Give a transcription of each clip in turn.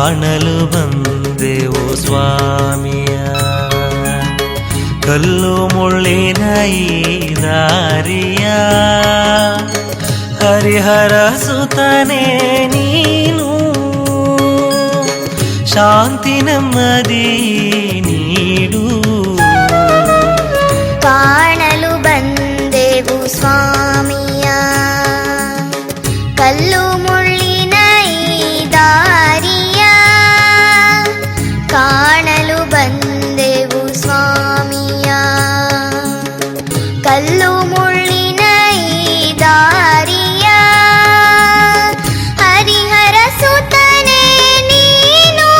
ಕಾಣಲು ಬಂದೆವು ಸ್ವಾಮಿಯ. ಕಲ್ಲು ಮುಳ್ಳಿನ ಈ ದಾರಿಯ ಹರಿಹರ ಸುತನೇ ನೀನು, ಶಾಂತಿ ನೆಮ್ಮದಿ ನೀಡು. ಕಾಣಲು ಬಂದೆವು ಸ್ವಾಮಿಯ, ಕಲ್ಲು ಮುಳ್ಳಿನ ಈ ದಾರಿಯ ಕಾಣಲು ಬಂದೆವು ಸ್ವಾಮಿಯ. ಕಲ್ಲು ಮುಳ್ಳಿನ ಈ ದಾರಿಯ ಹರಿಹರ ಸುತನೇ ನೀನು,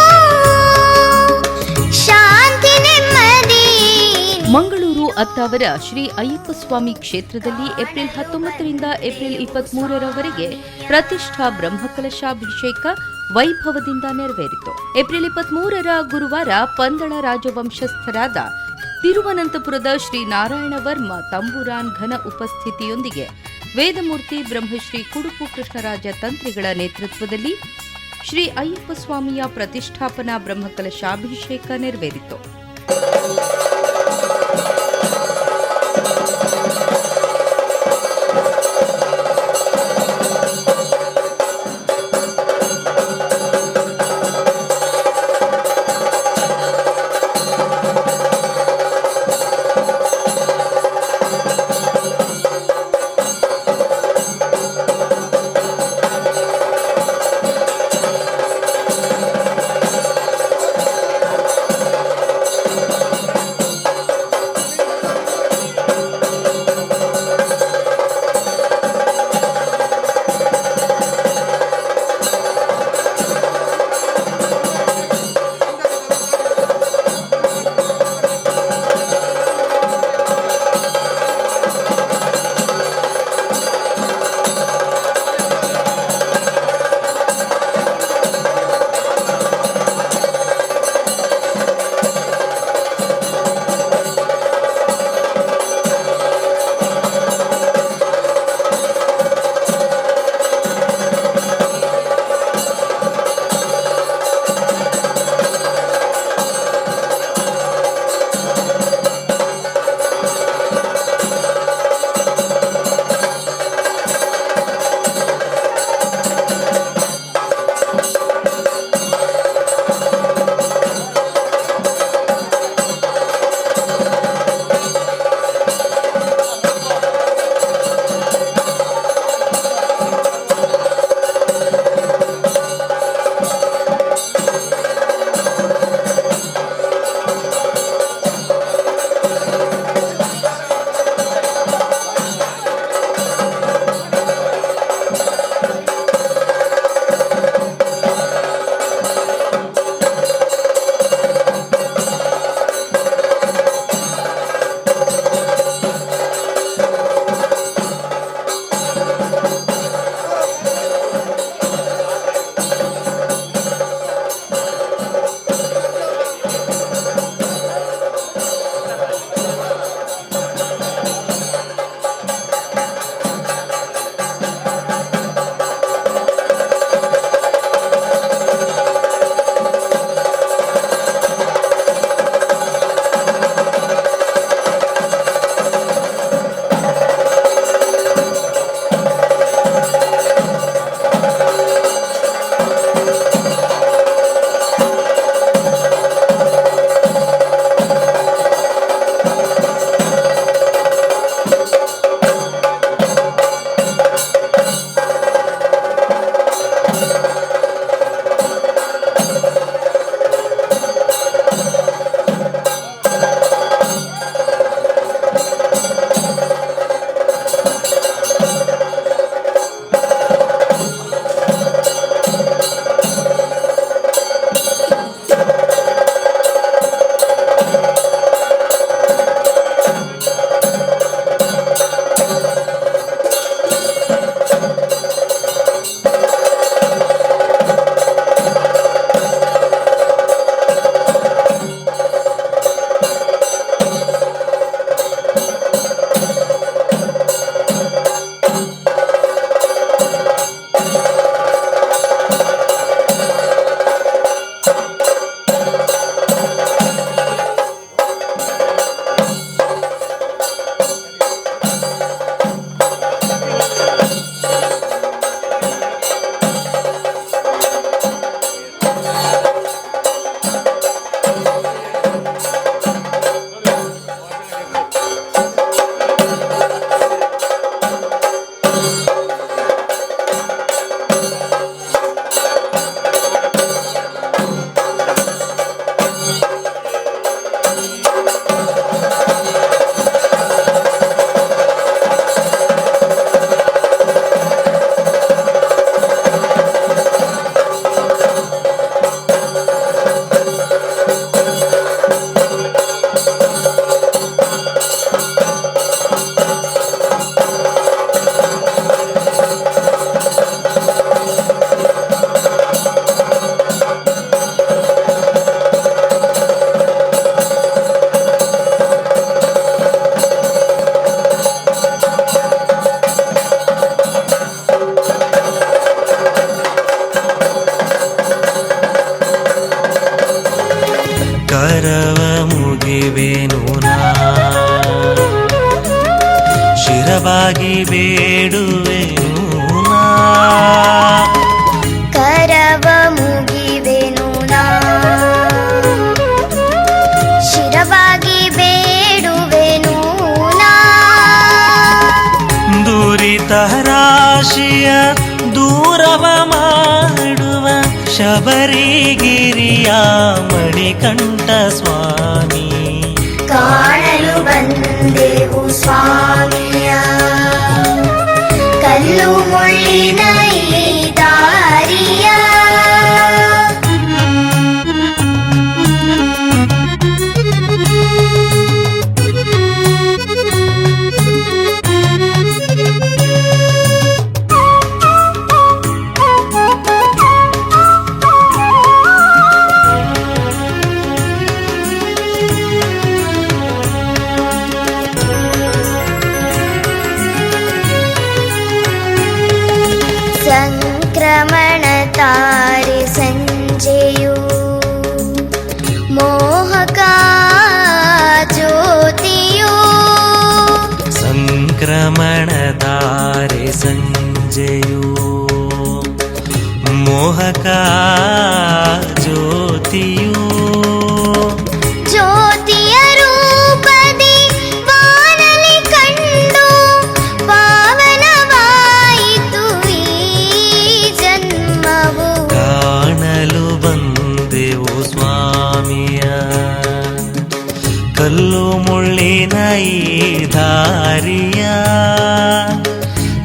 ಶಾಂತಿ ನೆಮ್ಮದಿ. ಮಂಗಳೂರು ಅತ್ತಾವರ ಶ್ರೀ ಅಯ್ಯಪ್ಪ ಸ್ವಾಮಿ ಕ್ಷೇತ್ರದಲ್ಲಿ ಏಪ್ರಿಲ್ 19ರಿಂದ ಏಪ್ರಿಲ್ 23ರವರೆಗೆ ಪ್ರತಿಷ್ಠಾ ಬ್ರಹ್ಮಕಲಶಾಭಿಷೇಕ ವೈಭವದಿಂದ ನೆರವೇರಿತು. ಏಪ್ರಿಲ್ 23ರ ಗುರುವಾರ ಪಂದಳ ರಾಜವಂಶಸ್ಥರಾದ ತಿರುವನಂತಪುರದ ಶ್ರೀ ನಾರಾಯಣ ವರ್ಮ ತಂಬುರಾನ್ ಘನ ಉಪಸ್ಥಿತಿಯೊಂದಿಗೆ ವೇದಮೂರ್ತಿ ಬ್ರಹ್ಮಶ್ರೀ ಕುಡುಪು ಕೃಷ್ಣರಾಜ ತಂತ್ರಿಗಳ ನೇತೃತ್ವದಲ್ಲಿ ಶ್ರೀ ಅಯ್ಯಪ್ಪ ಸ್ವಾಮಿಯ ಪ್ರತಿಷ್ಠಾಪನಾ ಬ್ರಹ್ಮಕಲಶಾಭಿಷೇಕ ನೆರವೇರಿತು. ಶಿರವಾಗಿ ಬೇಡುವೆನು ನಾ. ಕರವ ಮುಗಿವೆನು ನಾ, ಶಿರವಾಗಿ ಬೇಡುವೆನು ನಾ. ದುರಿತ ರಾಶಿಯ ದೂರವ ಮಾಡುವ ಶಬರಿಗಿರಿಯ ಮಣಿಕಂಠ ಸ್ವಾಮಿ, ಕಾಣಲು ಬಂದೆವು ಸ್ವಾಮಿಯ. ಕಲ್ಲು ಮುಳ್ಳಿನ ಈ ದಾರಿಯ, ಸಂಕ್ರಮಣ ತಾರೆ ಸಂಜೆಯು ಮೋಹಕ ಜ್ಯೋತಿಯು. ಸಂಕ್ರಮಣ ತಾರೆ ಸಂಜೆಯು ಮೋಹಕ ಜ್ಯೋತಿಯು. ಜ್ಯೋತಿಯ ರೂಪದಿ ಬಾನಲಿ ಕಂಡು ಪಾವನವಾಯಿತು ಈ ಜನ್ಮವು. ಕಾಣಲು ಬಂದೆವು ಸ್ವಾಮಿಯ, ಕಲ್ಲು ಮುಳ್ಳಿನ ಈ ದಾರಿಯ.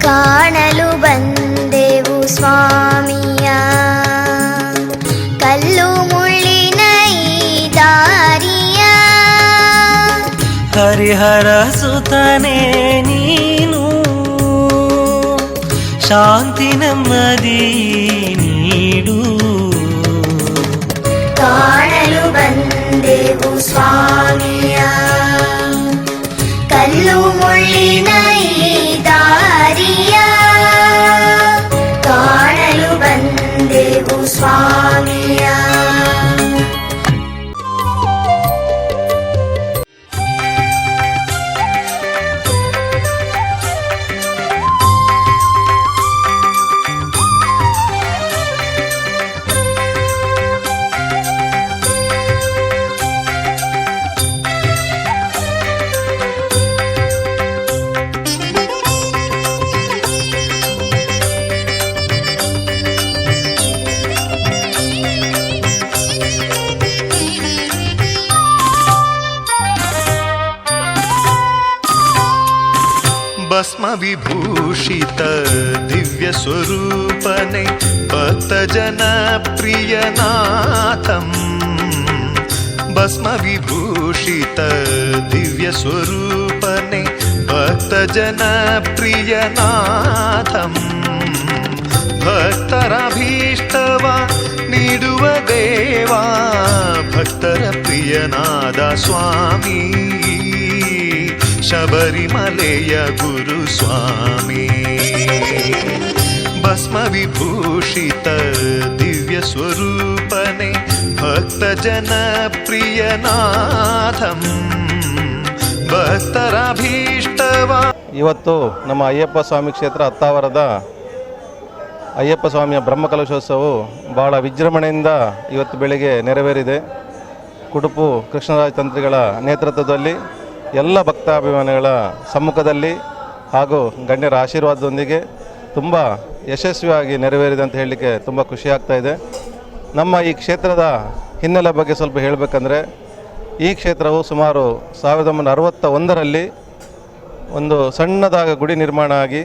ಕಾಣಲು ಬಂದೆವು ಸ್ವಾಮಿಯ, ಕಲ್ಲು ಮುಳ್ಳಿನ ಈ ದಾರಿಯ. ಹರಿಹರ ಸುತನೇ ನೀನು, ಶಾಂತಿ ನೆಮ್ಮದಿ ನೀಡು. ಕಾಣಲು ಬಂದೆವು ಸ್ವಾಮಿಯ, ಕಲ್ಲು ಮುಳ್ಳಿನ ಈ ದಾರಿಯ. ಕಾಣಲು ಬಂದೆವು ಸ್ವಾಮಿಯ. ಭಸ್ಮ ವಿಭೂಷಿತ ದಿವ್ಯ ಸ್ವರೂಪನೆ ಭಕ್ತ ಜನ ಪ್ರಿಯನಾಥಂ. ಭಸ್ಮ ವಿಭೂಷಿತ ದಿವ್ಯ ಸ್ವರೂಪನೆ ಭಕ್ತ ಜನ ಪ್ರಿಯನಾಥಂ. ಭಕ್ತರ ಭೀಷ್ಟವ ನೀಡುವ ದೇವಾ, ಭಕ್ತರ ಪ್ರಿಯನಾದ ಸ್ವಾಮಿ ಶಬರಿಮಲೆಯ ಗುರು ಸ್ವಾಮಿ. ಭಸ್ಮ ವಿಭೂಷಿತ ದಿವ್ಯ ಸ್ವರೂಪನೆ ಭಕ್ತ ಜನ ಪ್ರಿಯನಾಥಂ. ಭಕ್ತರ ಭೀಷ್ಟವ. ಇವತ್ತು ನಮ್ಮ ಅಯ್ಯಪ್ಪ ಸ್ವಾಮಿ ಕ್ಷೇತ್ರ ಹತ್ತಾವರದ ಅಯ್ಯಪ್ಪ ಸ್ವಾಮಿಯ ಬ್ರಹ್ಮಕಲಶೋತ್ಸವವು ಬಹಳ ವಿಜೃಂಭಣೆಯಿಂದ ಇವತ್ತು ಬೆಳಗ್ಗೆ ನೆರವೇರಿದೆ. ಕುಡುಪು ಕೃಷ್ಣರಾಜ ತಂತ್ರಿಗಳ ನೇತೃತ್ವದಲ್ಲಿ ಎಲ್ಲ ಭಕ್ತಾಭಿಮಾನಿಗಳ ಸಮ್ಮುಖದಲ್ಲಿ ಹಾಗೂ ಗಣ್ಯರ ಆಶೀರ್ವಾದದೊಂದಿಗೆ ತುಂಬ ಯಶಸ್ವಿಯಾಗಿ ನೆರವೇರಿದೆ ಅಂತ ಹೇಳಲಿಕ್ಕೆ ತುಂಬ ಖುಷಿಯಾಗ್ತಾ ಇದೆ. ನಮ್ಮ ಈ ಕ್ಷೇತ್ರದ ಹಿನ್ನೆಲೆ ಬಗ್ಗೆ ಸ್ವಲ್ಪ ಹೇಳಬೇಕಂದ್ರೆ, ಈ ಕ್ಷೇತ್ರವು ಸುಮಾರು 1961ರಲ್ಲಿ ಒಂದು ಸಣ್ಣದಾದ ಗುಡಿ ನಿರ್ಮಾಣ ಆಗಿ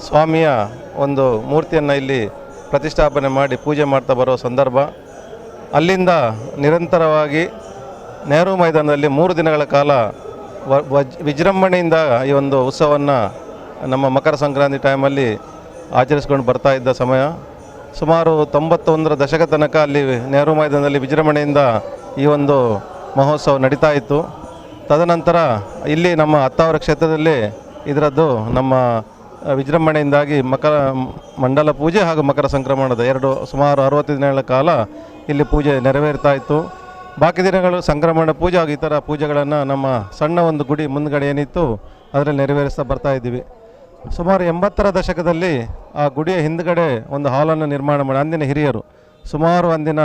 ಸ್ವಾಮಿಯ ಒಂದು ಮೂರ್ತಿಯನ್ನು ಇಲ್ಲಿ ಪ್ರತಿಷ್ಠಾಪನೆ ಮಾಡಿ ಪೂಜೆ ಮಾಡ್ತಾ ಬರೋ ಸಂದರ್ಭ. ಅಲ್ಲಿಂದ ನಿರಂತರವಾಗಿ ನೆಹರು ಮೈದಾನದಲ್ಲಿ 3 ದಿನಗಳ ಕಾಲ ವಿಜೃಂಭಣೆಯಿಂದ ಈ ಒಂದು ಉತ್ಸವವನ್ನು ನಮ್ಮ ಮಕರ ಸಂಕ್ರಾಂತಿ ಟೈಮಲ್ಲಿ ಆಚರಿಸ್ಕೊಂಡು ಬರ್ತಾ ಇದ್ದ ಸಮಯ. ಸುಮಾರು 91ರ ದಶಕ ತನಕ ಅಲ್ಲಿ ನೆಹರು ಮೈದಾನದಲ್ಲಿ ವಿಜೃಂಭಣೆಯಿಂದ ಈ ಒಂದು ಮಹೋತ್ಸವ ನಡೀತಾ ಇತ್ತು. ತದನಂತರ ಇಲ್ಲಿ ನಮ್ಮ ಹತ್ತಾವರ ಕ್ಷೇತ್ರದಲ್ಲಿ ಇದರದ್ದು ನಮ್ಮ ವಿಜೃಂಭಣೆಯಿಂದಾಗಿ ಮಂಡಲ ಪೂಜೆ ಹಾಗೂ ಮಕರ ಸಂಕ್ರಮಣದ ಸುಮಾರು 60 ದಿನಗಳ ಕಾಲ ಇಲ್ಲಿ ಪೂಜೆ ನೆರವೇರ್ತಾ ಇತ್ತು. ಬಾಕಿ ದಿನಗಳು ಸಂಕ್ರಮಣ ಪೂಜೆ ಹಾಗೂ ಇತರ ಪೂಜೆಗಳನ್ನು ನಮ್ಮ ಸಣ್ಣ ಒಂದು ಗುಡಿ ಮುಂದ್ಗಡೆ ಏನಿತ್ತು ಅದರಲ್ಲಿ ನೆರವೇರಿಸ್ತಾ ಬರ್ತಾ ಇದ್ದೀವಿ. ಸುಮಾರು 80ರ ದಶಕದಲ್ಲಿ ಆ ಗುಡಿಯ ಹಿಂದುಗಡೆ ಒಂದು ಹಾಲನ್ನು ನಿರ್ಮಾಣ ಮಾಡಿ ಅಂದಿನ ಹಿರಿಯರು ಸುಮಾರು ಅಂದಿನ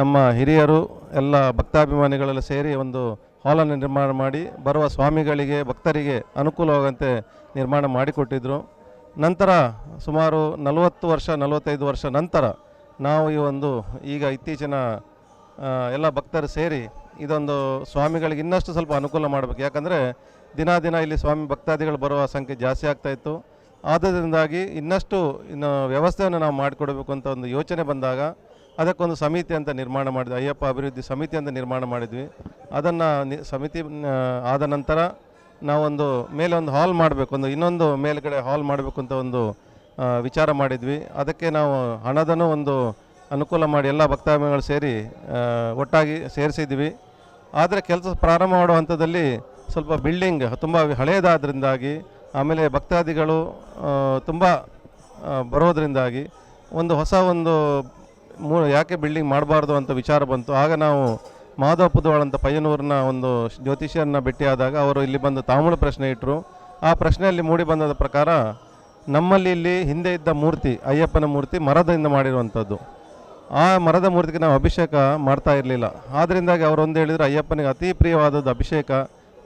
ನಮ್ಮ ಹಿರಿಯರು ಎಲ್ಲ ಭಕ್ತಾಭಿಮಾನಿಗಳೆಲ್ಲ ಸೇರಿ ಒಂದು ಹಾಲನ್ನು ನಿರ್ಮಾಣ ಮಾಡಿ ಬರುವ ಸ್ವಾಮಿಗಳಿಗೆ ಭಕ್ತರಿಗೆ ಅನುಕೂಲವಾಗುವಂತೆ ನಿರ್ಮಾಣ ಮಾಡಿಕೊಟ್ಟಿದ್ದರು. ನಂತರ ಸುಮಾರು 45 ವರ್ಷ ನಂತರ ನಾವು ಈ ಒಂದು ಈಗ ಇತ್ತೀಚಿನ ಎಲ್ಲ ಭಕ್ತರು ಸೇರಿ ಇದೊಂದು ಸ್ವಾಮಿಗಳಿಗೆ ಇನ್ನಷ್ಟು ಸ್ವಲ್ಪ ಅನುಕೂಲ ಮಾಡಬೇಕು. ಯಾಕಂದರೆ ದಿನ ಇಲ್ಲಿ ಸ್ವಾಮಿ ಭಕ್ತಾದಿಗಳು ಬರುವ ಸಂಖ್ಯೆ ಜಾಸ್ತಿ ಆಗ್ತಾಯಿತ್ತು. ಆದ್ದರಿಂದಾಗಿ ಇನ್ನಷ್ಟು ವ್ಯವಸ್ಥೆಯನ್ನು ನಾವು ಮಾಡಿಕೊಡಬೇಕು ಅಂತ ಒಂದು ಯೋಚನೆ ಬಂದಾಗ ಅದಕ್ಕೊಂದು ಸಮಿತಿ ಅಂತ ನಿರ್ಮಾಣ ಮಾಡಿದ್ವಿ, ಅಯ್ಯಪ್ಪ ಅಭಿವೃದ್ಧಿ ಸಮಿತಿ ಅಂತ ನಿರ್ಮಾಣ ಮಾಡಿದ್ವಿ. ಅದನ್ನು ಸಮಿತಿ ಆದ ನಂತರ ನಾವೊಂದು ಮೇಲೆ ಒಂದು ಹಾಲ್ ಮಾಡಬೇಕು, ಇನ್ನೊಂದು ಮೇಲ್ಗಡೆ ಹಾಲ್ ಮಾಡಬೇಕು ಅಂತ ಒಂದು ವಿಚಾರ ಮಾಡಿದ್ವಿ. ಅದಕ್ಕೆ ನಾವು ಹಣದನ್ನು ಒಂದು ಅನುಕೂಲ ಮಾಡಿ ಎಲ್ಲ ಭಕ್ತಾಭಿಮಾನಿಗಳು ಸೇರಿ ಒಟ್ಟಾಗಿ ಸೇರಿಸಿದ್ವಿ. ಆದರೆ ಕೆಲಸ ಪ್ರಾರಂಭ ಮಾಡೋ ಹಂತದಲ್ಲಿ ಸ್ವಲ್ಪ ಬಿಲ್ಡಿಂಗ್ ತುಂಬ ಹಳೆಯದಾದ್ರಿಂದಾಗಿ ಆಮೇಲೆ ಭಕ್ತಾದಿಗಳು ತುಂಬ ಬರೋದರಿಂದಾಗಿ ಹೊಸ ಯಾಕೆ ಬಿಲ್ಡಿಂಗ್ ಮಾಡಬಾರ್ದು ಅಂತ ವಿಚಾರ ಬಂತು. ಆಗ ನಾವು ಮಾಧವ ಪುದವಾಳ ಅಂತ ಪಯ್ಯನೂರಿನ ಒಂದು ಜ್ಯೋತಿಷ್ಯರನ್ನ ಭೇಟಿಯಾದಾಗ ಅವರು ಇಲ್ಲಿ ಬಂದು ತಾಮೂಲ ಪ್ರಶ್ನೆ ಇಟ್ಟರು. ಆ ಪ್ರಶ್ನೆಯಲ್ಲಿ ಮೂಡಿ ಬಂದ ಪ್ರಕಾರ ನಮ್ಮಲ್ಲಿ ಇಲ್ಲಿ ಹಿಂದೆ ಇದ್ದ ಮೂರ್ತಿ ಅಯ್ಯಪ್ಪನ ಮೂರ್ತಿ ಮರದಿಂದ ಮಾಡಿರುವಂಥದ್ದು. ಆ ಮರದ ಮೂರ್ತಿಗೆ ನಾವು ಅಭಿಷೇಕ ಮಾಡ್ತಾ ಇರಲಿಲ್ಲ. ಆದ್ದರಿಂದಾಗಿ ಅವರೊಂದು ಹೇಳಿದರು, ಅಯ್ಯಪ್ಪನಿಗೆ ಅತಿ ಪ್ರಿಯವಾದದ್ದು ಅಭಿಷೇಕ,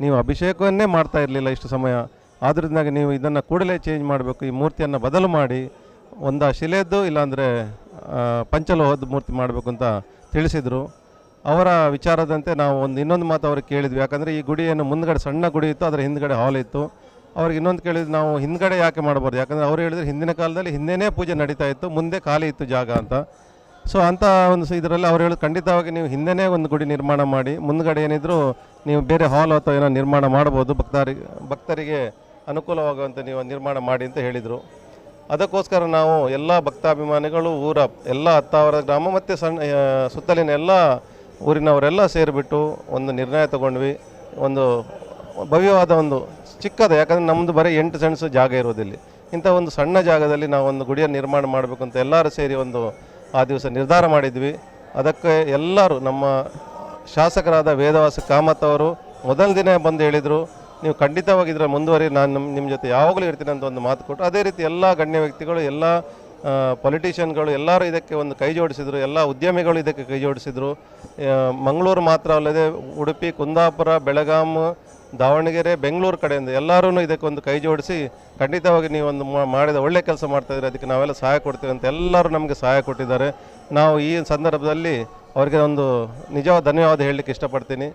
ನೀವು ಅಭಿಷೇಕವನ್ನೇ ಮಾಡ್ತಾ ಇರಲಿಲ್ಲ ಇಷ್ಟು ಸಮಯ. ಆದ್ದರಿಂದಾಗಿ ನೀವು ಇದನ್ನು ಕೂಡಲೇ ಚೇಂಜ್ ಮಾಡಬೇಕು, ಈ ಮೂರ್ತಿಯನ್ನು ಬದಲು ಮಾಡಿ ಒಂದು ಶಿಲೆಯದ್ದು ಇಲ್ಲಾಂದರೆ ಪಂಚಲೋಹದ ಮೂರ್ತಿ ಮಾಡಬೇಕು ಅಂತ ತಿಳಿಸಿದರು. ಅವರ ವಿಚಾರದಂತೆ ನಾವು ಇನ್ನೊಂದು ಮಾತು ಅವ್ರಿಗೆ ಕೇಳಿದ್ವಿ. ಯಾಕಂದರೆ ಈ ಗುಡಿಯನ್ನು ಮುಂದ್ಗಡೆ ಸಣ್ಣ ಗುಡಿ ಇತ್ತು, ಅದರ ಹಿಂದ್ಗಡೆ ಹಾಲ್ ಇತ್ತು. ಅವ್ರಿಗೆ ಇನ್ನೊಂದು ಕೇಳಿದ್ವಿ, ನಾವು ಹಿಂದ್ಗಡೆ ಯಾಕೆ ಮಾಡಬಾರ್ದು, ಯಾಕಂದರೆ ಅವರು ಹೇಳಿದರೆ ಹಿಂದಿನ ಕಾಲದಲ್ಲಿ ಹಿಂದೆನೇ ಪೂಜೆ ನಡೀತಾ ಇತ್ತು, ಮುಂದೆ ಖಾಲಿ ಇತ್ತು ಜಾಗ ಅಂತ. ಸೊ ಅಂಥ ಒಂದು ಇದರಲ್ಲಿ ಅವ್ರು ಹೇಳೋದು, ಖಂಡಿತವಾಗಿ ನೀವು ಹಿಂದೆನೇ ಒಂದು ಗುಡಿ ನಿರ್ಮಾಣ ಮಾಡಿ, ಮುಂದ್ಗಡೆ ಏನಿದ್ರು ನೀವು ಬೇರೆ ಹಾಲ್ ಅಥವಾ ಏನೋ ನಿರ್ಮಾಣ ಮಾಡ್ಬೋದು, ಭಕ್ತರಿಗೆ ಅನುಕೂಲವಾಗುವಂತೆ ನೀವು ನಿರ್ಮಾಣ ಮಾಡಿ ಅಂತ ಹೇಳಿದರು. ಅದಕ್ಕೋಸ್ಕರ ನಾವು ಎಲ್ಲ ಭಕ್ತಾಭಿಮಾನಿಗಳು ಊರ ಎಲ್ಲ 10,000 ಗ್ರಾಮ ಮತ್ತು ಸುತ್ತಲಿನ ಎಲ್ಲ ಊರಿನವರೆಲ್ಲ ಸೇರಿಬಿಟ್ಟು ಒಂದು ನಿರ್ಣಯ ತಗೊಂಡ್ವಿ. ಒಂದು ಭವ್ಯವಾದ ಒಂದು ಚಿಕ್ಕದ, ಯಾಕಂದರೆ ನಮ್ಮದು ಬರೀ 8 ಸೆಂಟ್ಸ್ ಜಾಗ ಇರೋದಿಲ್ಲ, ಇಂಥ ಒಂದು ಸಣ್ಣ ಜಾಗದಲ್ಲಿ ನಾವು ಒಂದು ಗುಡಿಯನ್ನು ನಿರ್ಮಾಣ ಮಾಡಬೇಕು ಅಂತ ಎಲ್ಲರೂ ಸೇರಿ ಆ ದಿವಸ ನಿರ್ಧಾರ ಮಾಡಿದ್ವಿ. ಅದಕ್ಕೆ ಎಲ್ಲರೂ ನಮ್ಮ ಶಾಸಕರಾದ ವೇದವಾಸ ಕಾಮತ್ ಅವರು ಮೊದಲ ದಿನ ಬಂದು ಹೇಳಿದರು, ನೀವು ಖಂಡಿತವಾಗಿ ಇದರ ಮುಂದುವರಿ, ನಾನು ನಿಮ್ಮ ಜೊತೆ ಯಾವಾಗಲೂ ಇರ್ತೀನಿ ಅಂತ ಒಂದು ಮಾತು ಕೊಟ್ಟು, ಅದೇ ರೀತಿ ಎಲ್ಲ ಗಣ್ಯ ವ್ಯಕ್ತಿಗಳು, ಎಲ್ಲ ಪೊಲಿಟಿಷಿಯನ್ಗಳು ಎಲ್ಲರೂ ಇದಕ್ಕೆ ಒಂದು ಕೈ ಜೋಡಿಸಿದರು, ಎಲ್ಲ ಉದ್ಯಮಿಗಳು ಇದಕ್ಕೆ ಕೈ ಜೋಡಿಸಿದರು. ಮಂಗಳೂರು ಮಾತ್ರ ಅಲ್ಲದೆ ಉಡುಪಿ, ಕುಂದಾಪುರ, ಬೆಳಗಾಂ, ದಾವಣಗೆರೆ, ಬೆಂಗಳೂರು ಕಡೆಯಿಂದ ಎಲ್ಲರೂ ಇದಕ್ಕೆ ಒಂದು ಕೈ ಜೋಡಿಸಿ, ಖಂಡಿತವಾಗಿ ನೀವು ಒಂದು ಮಾಡಿದ ಒಳ್ಳೆ ಕೆಲಸ ಮಾಡ್ತಾಯಿದ್ರೆ ಅದಕ್ಕೆ ನಾವೆಲ್ಲ ಸಹಾಯ ಕೊಡ್ತೀವಿ ಅಂತ ಎಲ್ಲರೂ ನಮಗೆ ಸಹಾಯ ಕೊಟ್ಟಿದ್ದಾರೆ. ನಾವು ಈ ಸಂದರ್ಭದಲ್ಲಿ ಅವರಿಗೆ ಒಂದು ನಿಜವಾದ ಧನ್ಯವಾದ ಹೇಳಲಿಕ್ಕೆ ಇಷ್ಟಪಡ್ತೀನಿ.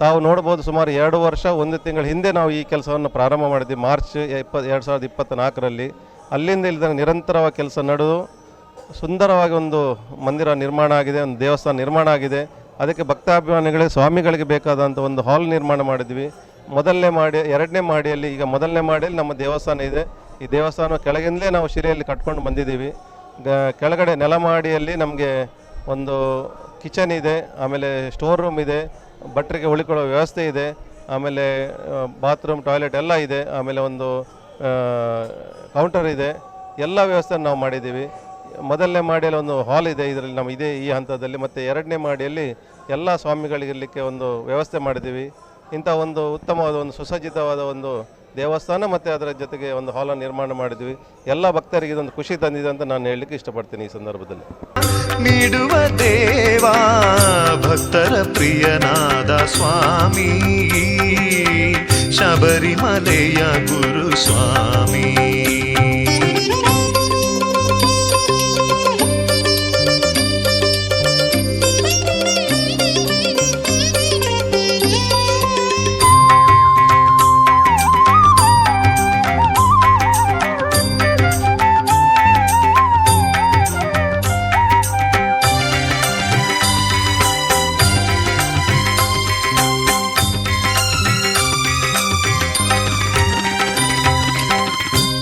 ತಾವು ನೋಡ್ಬೋದು, ಸುಮಾರು 2 ವರ್ಷ 1 ತಿಂಗಳ ಹಿಂದೆ ನಾವು ಈ ಕೆಲಸವನ್ನು ಪ್ರಾರಂಭ ಮಾಡಿದ್ವಿ, ಮಾರ್ಚ್ 2024ರಲ್ಲಿ. ಅಲ್ಲಿಂದ ಇಲ್ಲಿಂದ ನಿರಂತರವಾಗಿ ಕೆಲಸ ನಡೆದು ಸುಂದರವಾಗಿ ಒಂದು ಮಂದಿರ ನಿರ್ಮಾಣ ಆಗಿದೆ, ಒಂದು ದೇವಸ್ಥಾನ ನಿರ್ಮಾಣ ಆಗಿದೆ. ಅದಕ್ಕೆ ಭಕ್ತಾಭಿಮಾನಿಗಳಿಗೆ ಸ್ವಾಮಿಗಳಿಗೆ ಬೇಕಾದಂಥ ಒಂದು ಹಾಲ್ ನಿರ್ಮಾಣ ಮಾಡಿದ್ವಿ. ಮೊದಲನೇ ಮಾಡಿ 2ನೇ ಮಾಡಿಯಲ್ಲಿ, ಈಗ ಮೊದಲನೇ ಮಾಡಿಯಲ್ಲಿ ನಮ್ಮ ದೇವಸ್ಥಾನ ಇದೆ. ಈ ದೇವಸ್ಥಾನ ಕೆಳಗಿಂದಲೇ ನಾವು ಶಿಲೆಯಲ್ಲಿ ಕಟ್ಕೊಂಡು ಬಂದಿದ್ದೀವಿ. ಕೆಳಗಡೆ ನೆಲಮಾಡಿಯಲ್ಲಿ ನಮಗೆ ಒಂದು ಕಿಚನ್ ಇದೆ, ಆಮೇಲೆ ಸ್ಟೋರ್ ರೂಮ್ ಇದೆ, ಭಟ್ರಿಗೆ ಉಳಿಕೊಳ್ಳೋ ವ್ಯವಸ್ಥೆ ಇದೆ, ಆಮೇಲೆ ಬಾತ್ರೂಮ್, ಟಾಯ್ಲೆಟ್ ಎಲ್ಲ ಇದೆ, ಆಮೇಲೆ ಒಂದು ಕೌಂಟರ್ ಇದೆ, ಎಲ್ಲ ವ್ಯವಸ್ಥೆ ನಾವು ಮಾಡಿದ್ದೀವಿ. ಮೊದಲನೇ ಮಾಡಿಯಲ್ಲಿ ಒಂದು ಹಾಲ್ ಇದೆ, ಇದರಲ್ಲಿ ನಮ್ಮ ಇದೆ ಈ ಹಂತದಲ್ಲಿ. ಮತ್ತು 2ನೇ ಮಾಡಿಯಲ್ಲಿ ಎಲ್ಲ ಸ್ವಾಮಿಗಳಿರಲಿಕ್ಕೆ ಒಂದು ವ್ಯವಸ್ಥೆ ಮಾಡಿದ್ದೀವಿ. ಇಂಥ ಒಂದು ಉತ್ತಮವಾದ ಒಂದು ಸುಸಜ್ಜಿತವಾದ ಒಂದು ದೇವಸ್ಥಾನ ಮತ್ತು ಅದರ ಜೊತೆಗೆ ಒಂದು ಹಾಲನ್ನು ನಿರ್ಮಾಣ ಮಾಡಿದ್ವಿ. ಎಲ್ಲ ಭಕ್ತರಿಗೆ ಇದೊಂದು ಖುಷಿ ತಂದಿದೆ ಅಂತ ನಾನು ಹೇಳಲಿಕ್ಕೆ ಇಷ್ಟಪಡ್ತೀನಿ ಈ ಸಂದರ್ಭದಲ್ಲಿ. ನೀಡುವ ದೇವಾ ಭಕ್ತರ ಪ್ರಿಯನಾದ ಸ್ವಾಮಿ, ಶಬರಿಮಲೆಯ ಗುರು ಸ್ವಾಮಿ.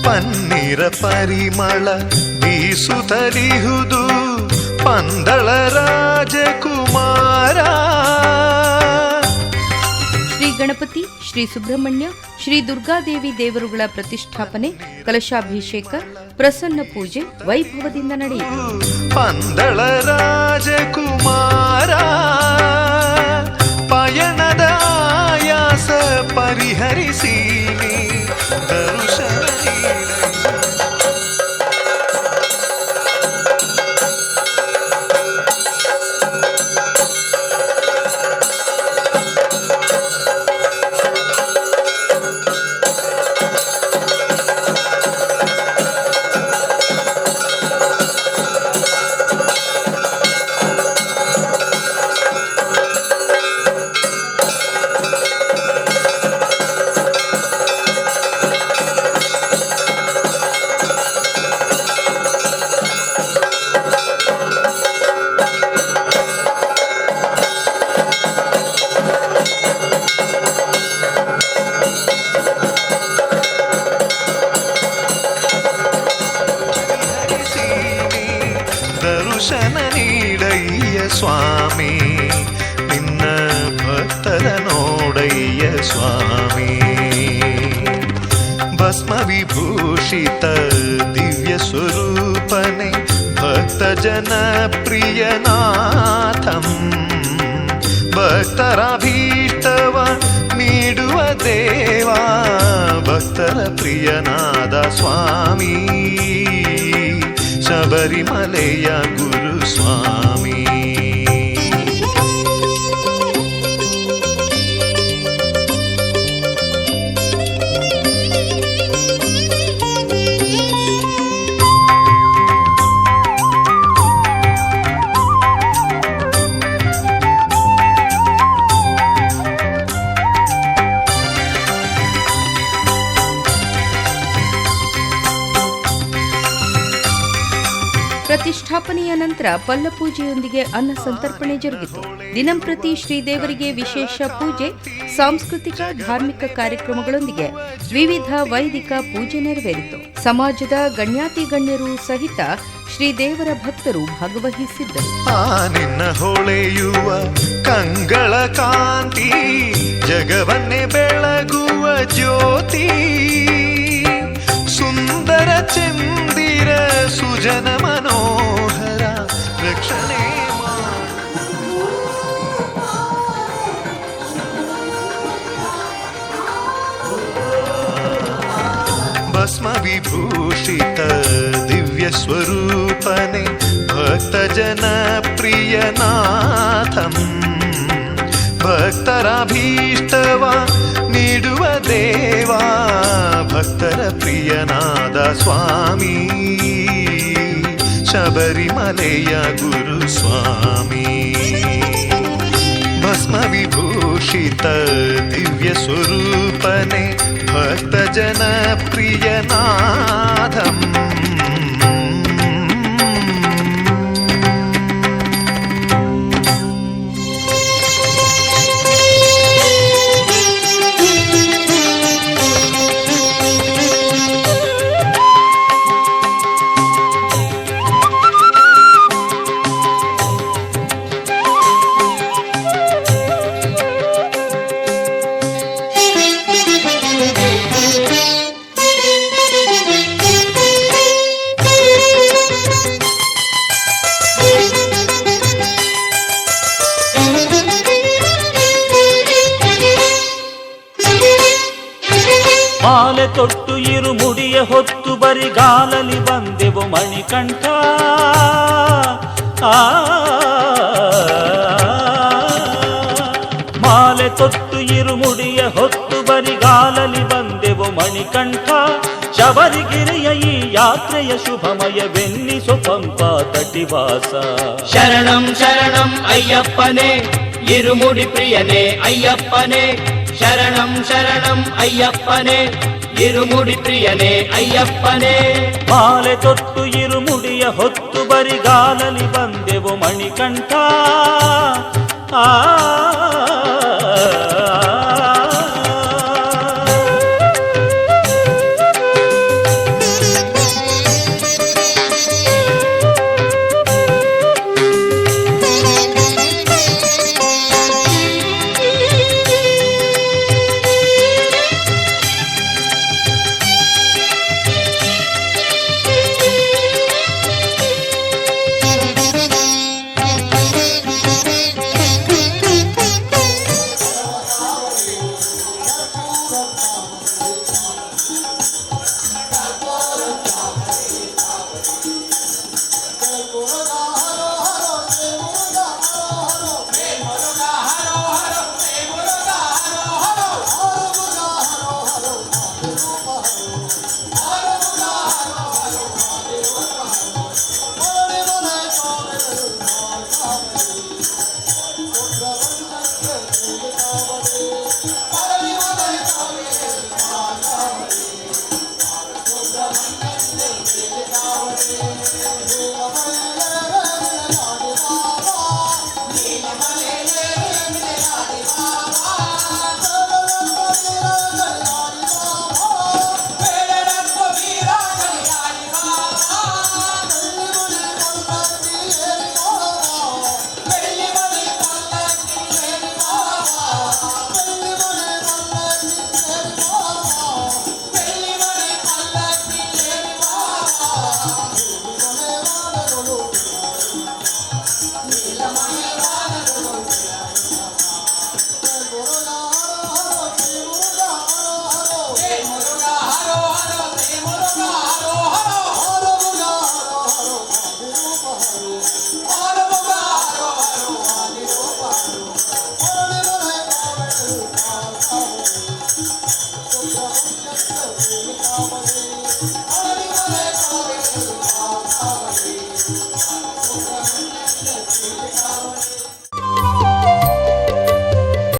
ಪನ್ನೀರ ಪರಿಮಳ ಬೀಸುತ್ತಲಿಹುದು ಪಂದಳ ರಾಜಕುಮಾರ. ಶ್ರೀ ಗಣಪತಿ, ಶ್ರೀ ಸುಬ್ರಹ್ಮಣ್ಯ, ಶ್ರೀ ದುರ್ಗಾದೇವಿ ದೇವರುಗಳ ಪ್ರತಿಷ್ಠಾಪನೆ, ಕಲಶಾಭಿಷೇಕ, ಪ್ರಸನ್ನ ಪೂಜೆ ವೈಭವದಿಂದ ನಡೆಯಿತು. ಪಂದಳ ರಾಜಕುಮಾರ ಪಯಣದ ಆಯಾಸ ಪರಿಹರಿಸಿ ದರ್ಶನ ಸ್ವಾಮಿ ನಿನ್ನ ಭಕ್ತರ ನೋಡಯ್ಯ ಸ್ವಾಮಿ ಭಸ್ಮ ವಿಭೂಷಿತ ದಿವ್ಯ ಸ್ವರೂಪನೆ ಭಕ್ತ ಜನ ಪ್ರಿಯನಾಥಂ ಭಕ್ತರಾಭೀಷ್ಟವ ನೀಡುವ ದೇವಾ ಭಕ್ತರ ಪ್ರಿಯನಾದ ಸ್ವಾಮಿ ಶಬರಿಮಲೆಯ ಗುರು ಸ್ವಾಮಿ ಪ್ರತಿಷ್ಠಾಪನೆಯ ನಂತರ ಪಲ್ಲಪೂಜೆಯೊಂದಿಗೆ ಅನ್ನ ಸಂತರ್ಪಣೆ ಜರುಗಿತು. ದಿನಂಪ್ರತಿ ಶ್ರೀದೇವರಿಗೆ ವಿಶೇಷ ಪೂಜೆ, ಸಾಂಸ್ಕೃತಿಕ ಧಾರ್ಮಿಕ ಕಾರ್ಯಕ್ರಮಗಳೊಂದಿಗೆ ವಿವಿಧ ವೈದಿಕ ಪೂಜೆ ನೆರವೇರಿತು. ಸಮಾಜದ ಗಣ್ಯಾತಿ ಗಣ್ಯರು ಸಹಿತ ಶ್ರೀದೇವರ ಭಕ್ತರು ಭಾಗವಹಿಸಿದ್ದರು. ನಿನ್ನ ಹೊಳೆಯುವ ಕಂಗಳ ಕಾಂತಿ ಜಗವನ್ನೇ ಬೆಳಗುವ ಜ್ಯೋತಿ ಸುಂದರ ಚಂದಿರ ಸುಜನ ಮನೋಹರ ರಕ್ಷಣೆ ಭಸ್ಮ ವಿಭೂಷಿತ ದಿವ್ಯ ಸ್ವರೂಪನೆ ಭಕ್ತ ಜನ ಪ್ರಿಯನಾಥಂ ಭಕ್ತರಾಭೀಷ್ಟವ ನೀಡುವ ದೇವಾ ಭಕ್ತರ ಪ್ರಿಯನಾದ ಸ್ವಾಮಿ ಶಬರಿಮಲೆಯ ಗುರು ಸ್ವಾಮಿ ಭಸ್ಮ ವಿಭೂಷಿತ ದಿವ್ಯ ಸ್ವರೂಪನೆ ಭಕ್ತ ಜನ ಪ್ರಿಯನಾಥಂ ಮಾಲೆ ತೊಟ್ಟು ಇರುಮುಡಿಯ ಹೊತ್ತು ಬರಿಗಾಲಲಿ ಬಂದೆವು ಮಣಿಕಂಠ ಮಾಲೆ ತೊಟ್ಟು ಇರುಮುಡಿಯ ಹೊತ್ತು ಬರಿಗಾಲಲಿ ಬಂದೆವು ಮಣಿಕಂಠ ಶಬರಿಗಿರಿಯ ಈ ಯಾತ್ರೆಯ ಶುಭಮಯವೆನ್ನಿಸು ಪಂಪಾ ತಟಿವಾಸ ಶರಣಂ ಶರಣಂ ಅಯ್ಯಪ್ಪನೇ ಇರುಮುಡಿ ಪ್ರಿಯನೇ ಅಯ್ಯಪ್ಪನೇ ಶರಣಂ ಶರಣಂ ಅಯ್ಯಪ್ಪನೇ ಇರುಮುಡಿ ಪ್ರಿಯನೇ ಅಯ್ಯಪ್ಪನೇ ಮಾಲೆ ತೊಟ್ಟು ಇರುಮುಡಿಯ ಹೊತ್ತು ಬರಿಗಾಲಲಿ ಬಂದೆವು ಮಣಿಕಂಠ ನಾಮ